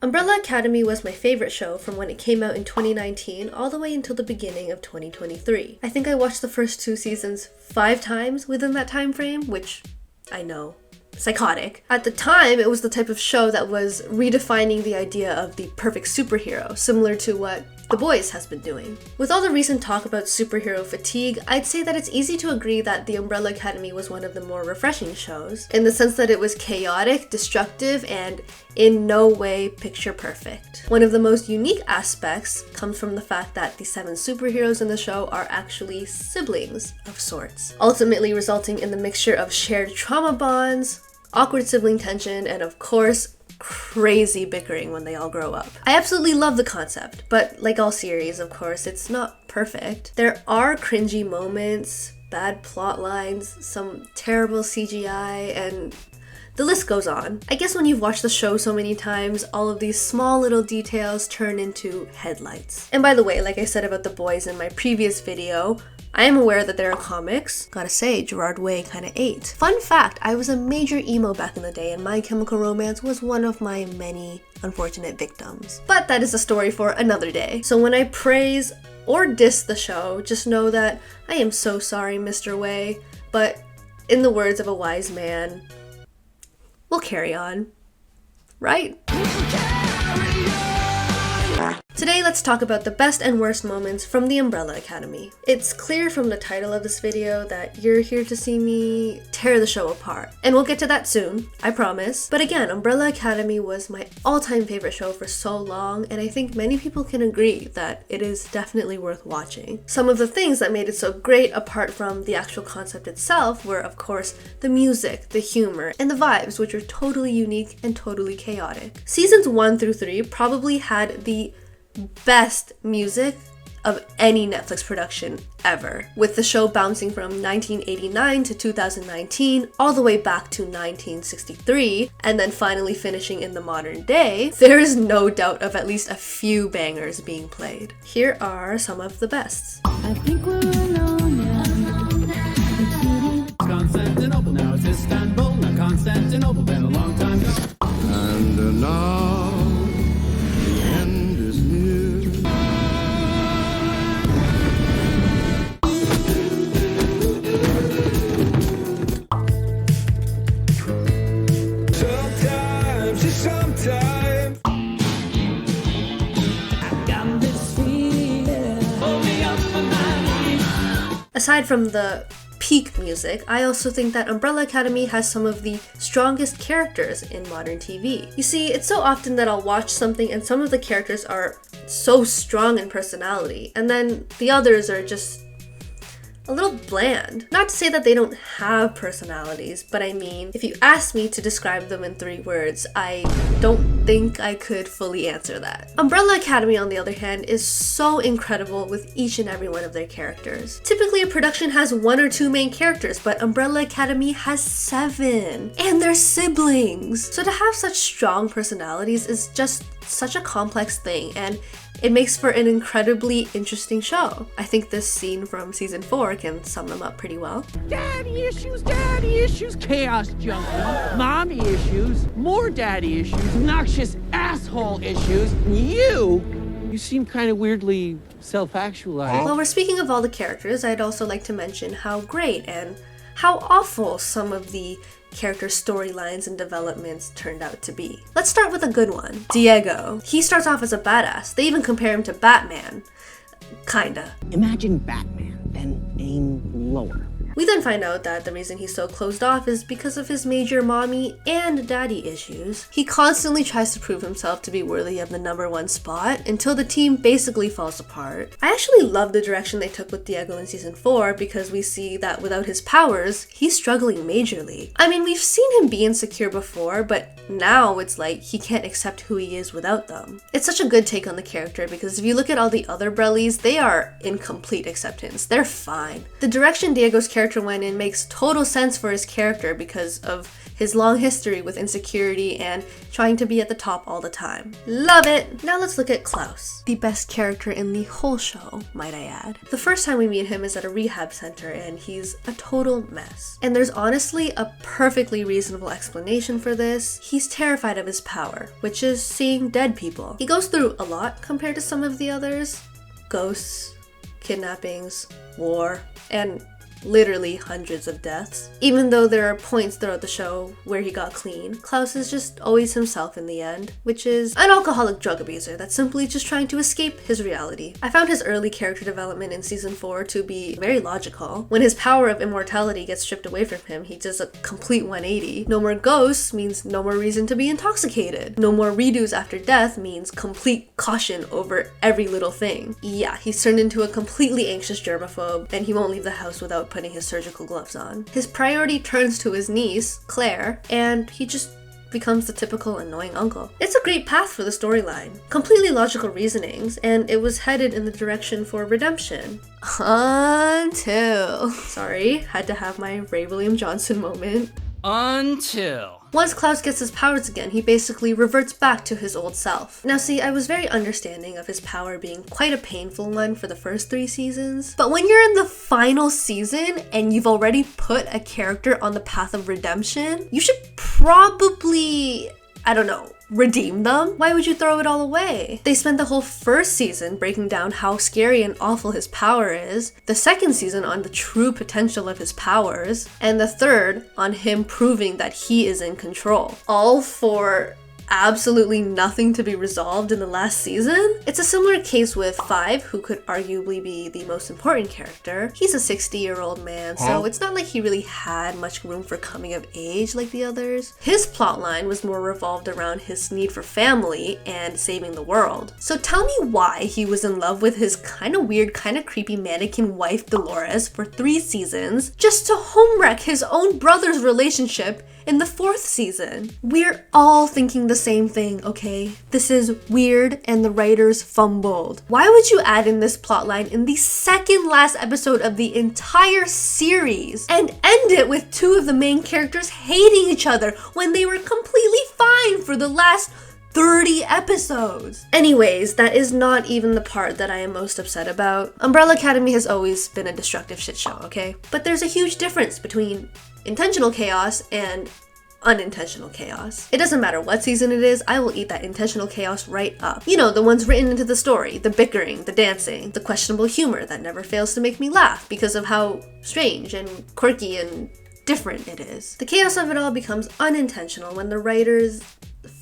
Umbrella Academy was my favorite show from when it came out in 2019 all the way until the beginning of 2023. I think I watched the first 2 seasons 5 times within that time frame, which I know, psychotic. At the time, it was the type of show that was redefining the idea of the perfect superhero, similar to what The Boys has been doing. With all the recent talk about superhero fatigue, I'd say that it's easy to agree that The Umbrella Academy was one of the more refreshing shows, in the sense that it was chaotic, destructive, and in no way picture perfect. One of the most unique aspects comes from the fact that the 7 superheroes in the show are actually siblings of sorts, ultimately resulting in the mixture of shared trauma bonds, awkward sibling tension, and of course, crazy bickering when they all grow up. I absolutely love the concept, but like all series, of course, it's not perfect. There are cringy moments, bad plot lines, some terrible CGI, and the list goes on. I guess when you've watched the show so many times, all of these small little details turn into headlights. And by the way, like I said about The Boys in my previous video, I am aware that there are comics. Gotta say, Gerard Way kinda ate. Fun fact, I was a major emo back in the day and My Chemical Romance was one of my many unfortunate victims. But that is a story for another day. So when I praise or diss the show, just know that I am so sorry, Mr. Way, but in the words of a wise man, we'll carry on, right? Today, let's talk about the best and worst moments from the Umbrella Academy. It's clear from the title of this video that you're here to see me tear the show apart. And we'll get to that soon, I promise. But again, Umbrella Academy was my all-time favorite show for so long, and I think many people can agree that it is definitely worth watching. Some of the things that made it so great, apart from the actual concept itself, were of course the music, the humor, and the vibes, which are totally unique and totally chaotic. Seasons 1 through 3 probably had the best music of any Netflix production ever, with the show bouncing from 1989 to 2019 all the way back to 1963 and then finally finishing in the modern day. There is no doubt of at least a few bangers being played. Here are some of the bests. I think we're alone now. Constantinople, now it's Istanbul. Now Constantinople, been a long time. And now the end is near. Sometimes. I got this feeling. Hold me up on my knees. Aside from the peak music, I also think that Umbrella Academy has some of the strongest characters in modern TV. You see, it's so often that I'll watch something and some of the characters are so strong in personality, and then the others are just a little bland. Not to say that they don't have personalities, but I mean, if you asked me to describe them in 3 words, I don't think I could fully answer that. Umbrella Academy, on the other hand, is so incredible with each and every one of their characters. Typically, a production has 1 or 2 main characters, but Umbrella Academy has 7, and they're siblings. So to have such strong personalities is just such a complex thing, and it makes for an incredibly interesting show. I think this scene from season 4 can sum them up pretty well. Daddy issues, chaos junkie, mommy issues, more daddy issues, obnoxious asshole issues. You seem kind of weirdly self-actualized. While we're speaking of all the characters, I'd also like to mention how great and how awful some of the character storylines and developments turned out to be. Let's start with a good one. Diego. He starts off as a badass. They even compare him to Batman. Kinda. Imagine Batman, then aim lower. We then find out that the reason he's so closed off is because of his major mommy and daddy issues. He constantly tries to prove himself to be worthy of the #1 spot until the team basically falls apart. I actually love the direction they took with Diego in season 4 because we see that without his powers, he's struggling majorly. I mean, we've seen him be insecure before, but now it's like he can't accept who he is without them. It's such a good take on the character because if you look at all the other Brellies, they are in complete acceptance. They're fine. The direction Diego's character went in makes total sense for his character because of his long history with insecurity and trying to be at the top all the time. Love it! Now let's look at Klaus, the best character in the whole show, might I add. The first time we meet him is at a rehab center and he's a total mess. And there's honestly a perfectly reasonable explanation for this. He's terrified of his power, which is seeing dead people. He goes through a lot compared to some of the others. Ghosts, kidnappings, war, and literally hundreds of deaths. Even though there are points throughout the show where he got clean, Klaus is just always himself in the end, which is an alcoholic drug abuser that's simply just trying to escape his reality. I found his early character development in season 4 to be very logical. When his power of immortality gets stripped away from him, he does a complete 180. No more ghosts means no more reason to be intoxicated. No more redos after death means complete caution over every little thing. Yeah, he's turned into a completely anxious germaphobe, and he won't leave the house without putting his surgical gloves on. His priority turns to his niece, Claire, and he just becomes the typical annoying uncle. It's a great path for the storyline. Completely logical reasonings, and it was headed in the direction for redemption. Until... Sorry, had to have my Ray William Johnson moment. Until... Once Klaus gets his powers again, he basically reverts back to his old self. Now see, I was very understanding of his power being quite a painful one for the first 3 seasons, but when you're in the final season and you've already put a character on the path of redemption, you should probably, I don't know, redeem them? Why would you throw it all away? They spent the whole first season breaking down how scary and awful his power is, the second season on the true potential of his powers, and the third on him proving that he is in control. All for absolutely nothing to be resolved in the last season? It's a similar case with Five, who could arguably be the most important character. He's a 60-year-old man, so it's not like he really had much room for coming of age like the others. His plotline was more revolved around his need for family and saving the world. So tell me why he was in love with his kinda weird, kinda creepy mannequin wife Dolores for 3 seasons, just to homewreck his own brother's relationship in the 4th season. We're all thinking the same thing, okay? This is weird and the writers fumbled. Why would you add in this plotline in the second last episode of the entire series and end it with 2 of the main characters hating each other when they were completely fine for the last 30 episodes? Anyways, that is not even the part that I am most upset about. Umbrella Academy has always been a destructive shit show, okay? But there's a huge difference between intentional chaos and unintentional chaos. It doesn't matter what season it is, I will eat that intentional chaos right up. You know, the ones written into the story, the bickering, the dancing, the questionable humor that never fails to make me laugh because of how strange and quirky and different it is. The chaos of it all becomes unintentional when the writers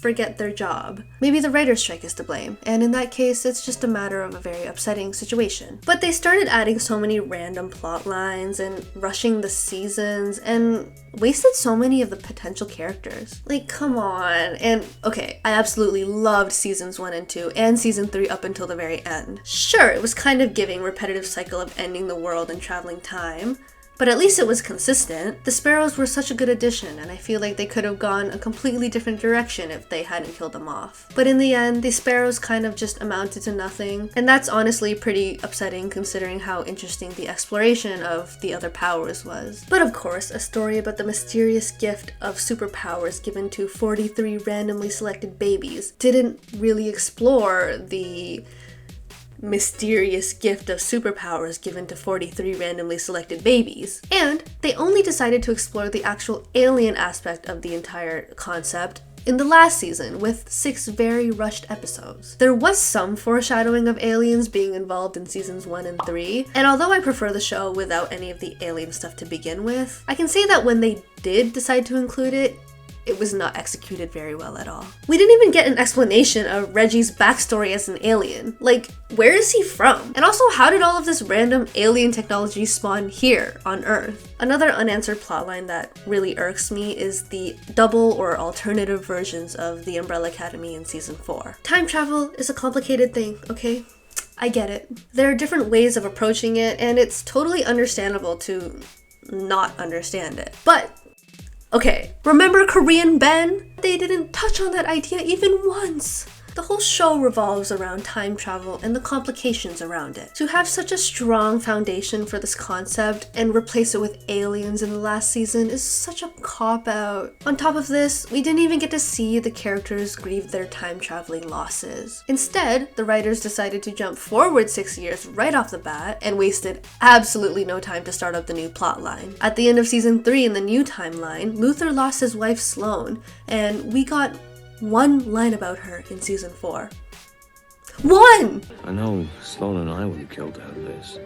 forget their job. Maybe the writer's strike is to blame, and in that case, it's just a matter of a very upsetting situation. But they started adding so many random plot lines and rushing the seasons and wasted so many of the potential characters. Like, come on. And okay, I absolutely loved seasons 1 and 2 and season 3 up until the very end. Sure, it was kind of giving repetitive cycle of ending the world and traveling time, but at least it was consistent. The Sparrows were such a good addition, and I feel like they could have gone a completely different direction if they hadn't killed them off. But in the end, the Sparrows kind of just amounted to nothing, and that's honestly pretty upsetting considering how interesting the exploration of the other powers was. But of course, a story about the mysterious gift of superpowers given to 43 randomly selected babies didn't really explore the mysterious gift of superpowers given to 43 randomly selected babies. And they only decided to explore the actual alien aspect of the entire concept in the last season with 6 very rushed episodes. There was some foreshadowing of aliens being involved in seasons 1 and 3, and although I prefer the show without any of the alien stuff to begin with, I can say that when they did decide to include it, it was not executed very well at all. We didn't even get an explanation of Reggie's backstory as an alien. Like, where is he from? And also, how did all of this random alien technology spawn here on Earth? Another unanswered plotline that really irks me is the double or alternative versions of the Umbrella Academy in season 4. Time travel is a complicated thing, okay? I get it. There are different ways of approaching it, and it's totally understandable to not understand it. But okay, remember Korean Ben? They didn't touch on that idea even once. The whole whole show revolves around time travel and the complications around it. To have such a strong foundation for this concept and replace it with aliens in the last season is such a cop-out. On top of this, we didn't even get to see the characters grieve their time traveling losses. Instead, the writers decided to jump forward 6 years right off the bat and wasted absolutely no time to start up the new plotline. At the end of season 3 in the new timeline, Luther lost his wife Sloane, and we got one line about her in season 4. One! I know Sloan and I would have killed out of this.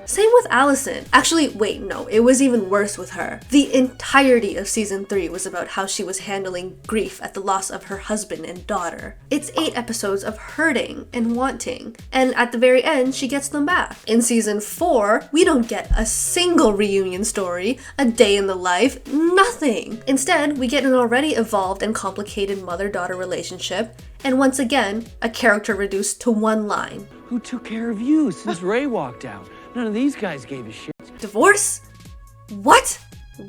Same with Allison. Actually, wait, no, it was even worse with her. The entirety of season 3 was about how she was handling grief at the loss of her husband and daughter. It's 8 episodes of hurting and wanting, and at the very end, she gets them back. In season 4, we don't get a single reunion story, a day in the life, nothing. Instead, we get an already evolved and complicated mother-daughter relationship, and once again, a character reduced to one line. Who took care of you since Ray walked out? None of these guys gave a shit. Divorce? What?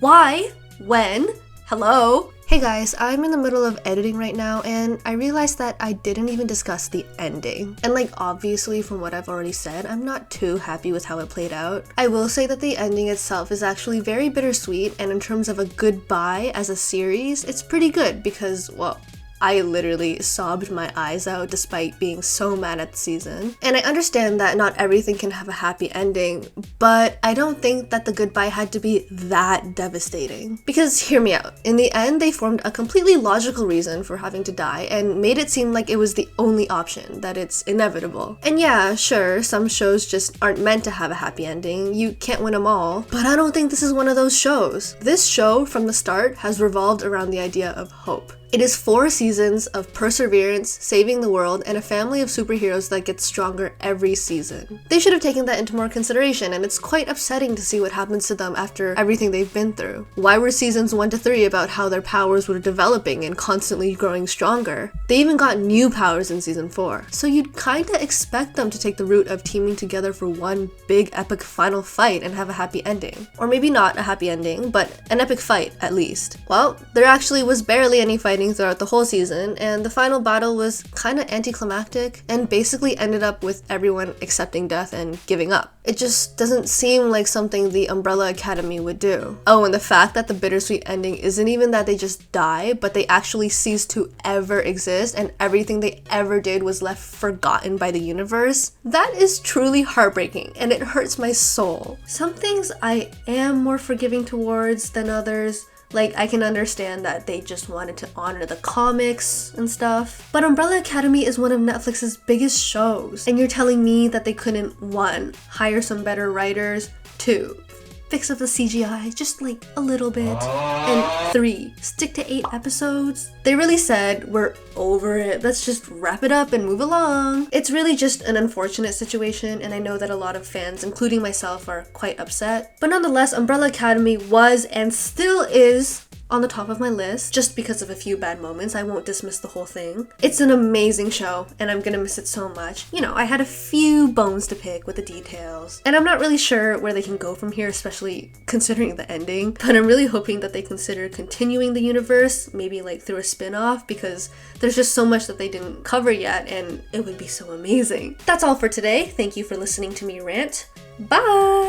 Why? When? Hello? Hey guys, I'm in the middle of editing right now and I realized that I didn't even discuss the ending. And like obviously from what I've already said, I'm not too happy with how it played out. I will say that the ending itself is actually very bittersweet, and in terms of a goodbye as a series, it's pretty good because, well, I literally sobbed my eyes out despite being so mad at the season. And I understand that not everything can have a happy ending, but I don't think that the goodbye had to be that devastating. Because hear me out, in the end they formed a completely logical reason for having to die and made it seem like it was the only option, that it's inevitable. And yeah, sure, some shows just aren't meant to have a happy ending, you can't win them all, but I don't think this is one of those shows. This show from the start has revolved around the idea of hope. It is 4 seasons of perseverance, saving the world, and a family of superheroes that gets stronger every season. They should have taken that into more consideration, and it's quite upsetting to see what happens to them after everything they've been through. Why were seasons 1 to 3 about how their powers were developing and constantly growing stronger? They even got new powers in season 4. So you'd kinda expect them to take the route of teaming together for one big epic final fight and have a happy ending. Or maybe not a happy ending, but an epic fight at least. Well, there actually was barely any fighting throughout the whole season, and the final battle was kinda anticlimactic and basically ended up with everyone accepting death and giving up. It just doesn't seem like something the Umbrella Academy would do. Oh, and the fact that the bittersweet ending isn't even that they just die, but they actually cease to ever exist and everything they ever did was left forgotten by the universe, that is truly heartbreaking and it hurts my soul. Some things I am more forgiving towards than others. Like, I can understand that they just wanted to honor the comics and stuff. But Umbrella Academy is one of Netflix's biggest shows. And you're telling me that they couldn't, 1, hire some better writers, 2, fix up the CGI just like a little bit, and 3, stick to 8 episodes? They really said, we're over it, let's just wrap it up and move along. It's really just an unfortunate situation, and I know that a lot of fans, including myself, are quite upset. But nonetheless, Umbrella Academy was and still is on the top of my list. Just because of a few bad moments, I won't dismiss the whole thing. It's an amazing show, and I'm gonna miss it so much. You know, I had a few bones to pick with the details, and I'm not really sure where they can go from here, especially considering the ending, but I'm really hoping that they consider continuing the universe, maybe like through a spin-off, because there's just so much that they didn't cover yet, and it would be so amazing. That's all for today. Thank you for listening to me rant. Bye!